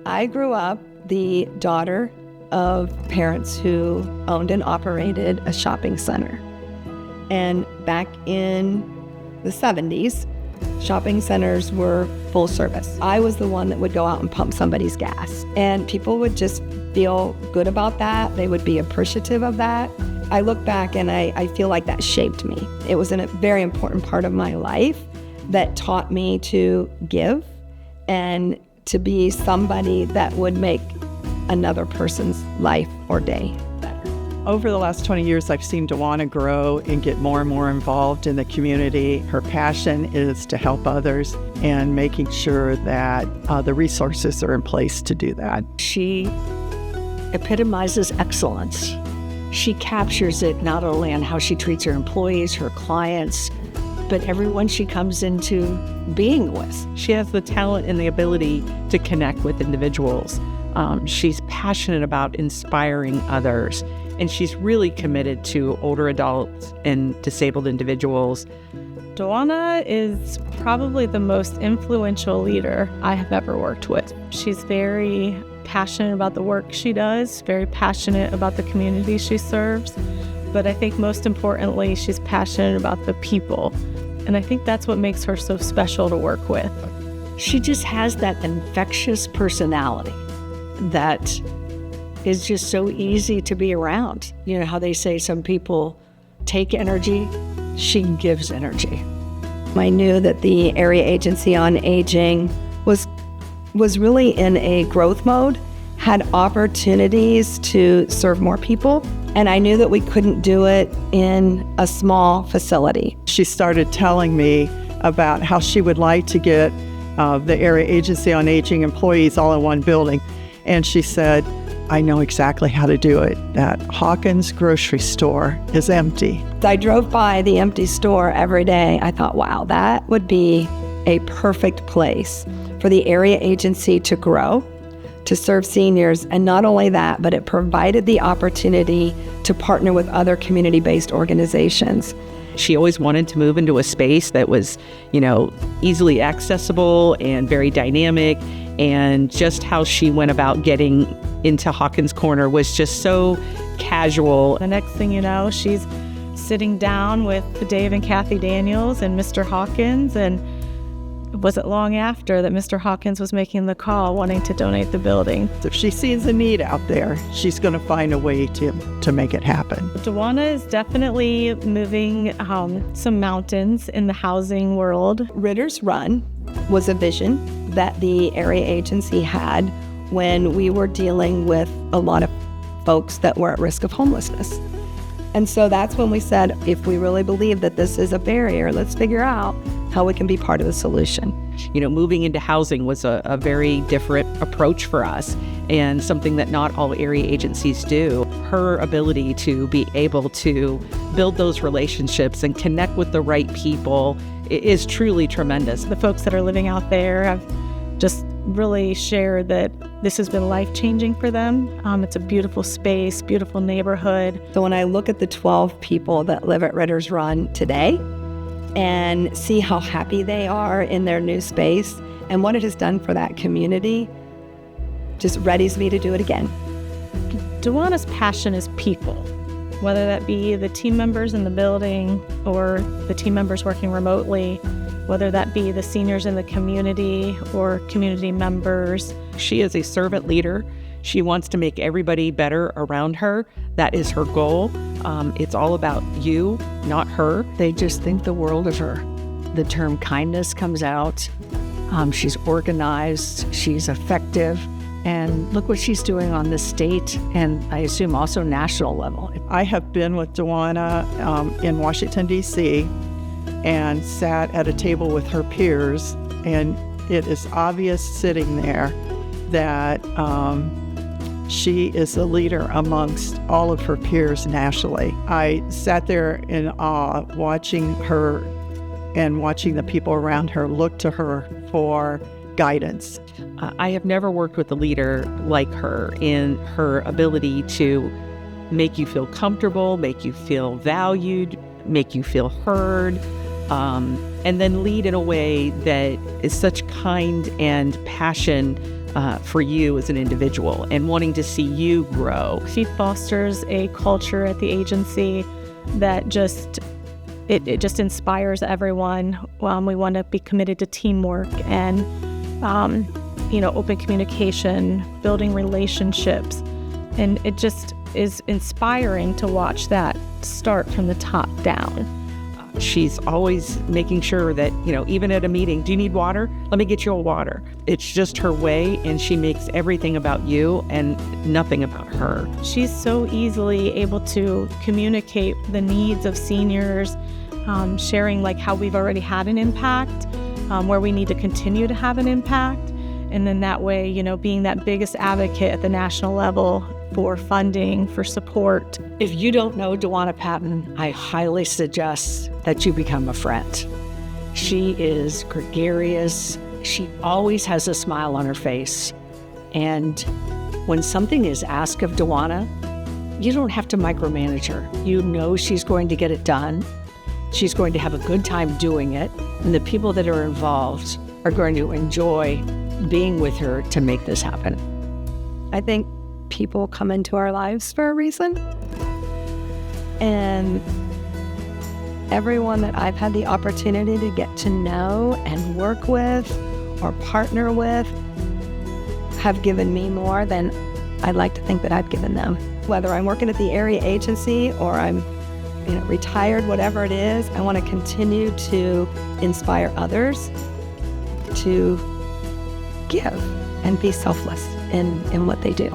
I grew up the daughter of parents who owned and operated a shopping center. And back in the 70s, shopping centers were full service. I was the one that would go out and pump somebody's gas. And people would just feel good about that. They would be appreciative of that. I look back and I feel like that shaped me. It was a very important part of my life that taught me to give and to be somebody that would make another person's life or day better. Over the last 20 years, I've seen Duana grow and get more and more involved in the community. Her passion is to help others and making sure that the resources are in place to do that. She epitomizes excellence. She captures it not only on how she treats her employees, her clients, but everyone she comes into being with. She has the talent and the ability to connect with individuals. She's passionate about inspiring others, and she's really committed to older adults and disabled individuals. Duana is probably the most influential leader I have ever worked with. She's very passionate about the work she does, very passionate about the community she serves, but I think most importantly, she's passionate about the people. And I think that's what makes her so special to work with. She just has that infectious personality that is just so easy to be around. You know how they say some people take energy, she gives energy. I knew that the Area Agency on Aging was really in a growth mode, had opportunities to serve more people, and I knew that we couldn't do it in a small facility. She started telling me about how she would like to get the Area Agency on Aging employees all in one building. And she said, I know exactly how to do it. That Hawkins grocery store is empty. I drove by the empty store every day. I thought, wow, that would be a perfect place for the Area Agency to grow, to serve seniors. And not only that, but it provided the opportunity to partner with other community-based organizations. She always wanted to move into a space that was, easily accessible and very dynamic. And just how she went about getting into Hawkins Corner was just so casual. The next thing you know, she's sitting down with Dave and Kathy Daniels and Mr. Hawkins, and it wasn't long after that Mr. Hawkins was making the call wanting to donate the building. If she sees a need out there, she's going to find a way to make it happen. Duana is definitely moving some mountains in the housing world. Ritter's Run was a vision that the Area Agency had when we were dealing with a lot of folks that were at risk of homelessness. And so that's when we said, if we really believe that this is a barrier, let's figure out how we can be part of the solution. Moving into housing was a very different approach for us and something that not all area agencies do. Her ability to be able to build those relationships and connect with the right people is truly tremendous. The folks that are living out there have just really shared that this has been life-changing for them. It's a beautiful space, beautiful neighborhood. So when I look at the 12 people that live at Ritter's Run today and see how happy they are in their new space and what it has done for that community, just readies me to do it again. Duana's passion is people, whether that be the team members in the building or the team members working remotely, whether that be the seniors in the community or community members. She is a servant leader. She wants to make everybody better around her. That is her goal. It's all about you, not her. They just think the world of her. The term kindness comes out. She's organized, she's effective, and look what she's doing on the state and I assume also national level. I have been with Duana in Washington, D.C., and sat at a table with her peers, and it is obvious sitting there that she is a leader amongst all of her peers nationally. I sat there in awe watching her and watching the people around her look to her for guidance. I have never worked with a leader like her in her ability to make you feel comfortable, make you feel valued, make you feel heard. and then lead in a way that is such kind and passion for you as an individual and wanting to see you grow. She fosters a culture at the agency that just inspires everyone. We want to be committed to teamwork and open communication, building relationships, and it just is inspiring to watch that start from the top down. She's always making sure that, even at a meeting, do you need water? Let me get you a water. It's just her way, and she makes everything about you and nothing about her. She's so easily able to communicate the needs of seniors, sharing like how we've already had an impact, where we need to continue to have an impact. And then that way, being that biggest advocate at the national level for funding, for support. If you don't know Duana Patton, I highly suggest that you become a friend. She is gregarious. She always has a smile on her face. And when something is asked of Duana, you don't have to micromanage her. You know she's going to get it done. She's going to have a good time doing it. And the people that are involved are going to enjoy being with her to make this happen. I think people come into our lives for a reason. And everyone that I've had the opportunity to get to know and work with or partner with have given me more than I'd like to think that I've given them. Whether I'm working at the area agency or I'm retired, whatever it is, I want to continue to inspire others to give and be selfless in what they do.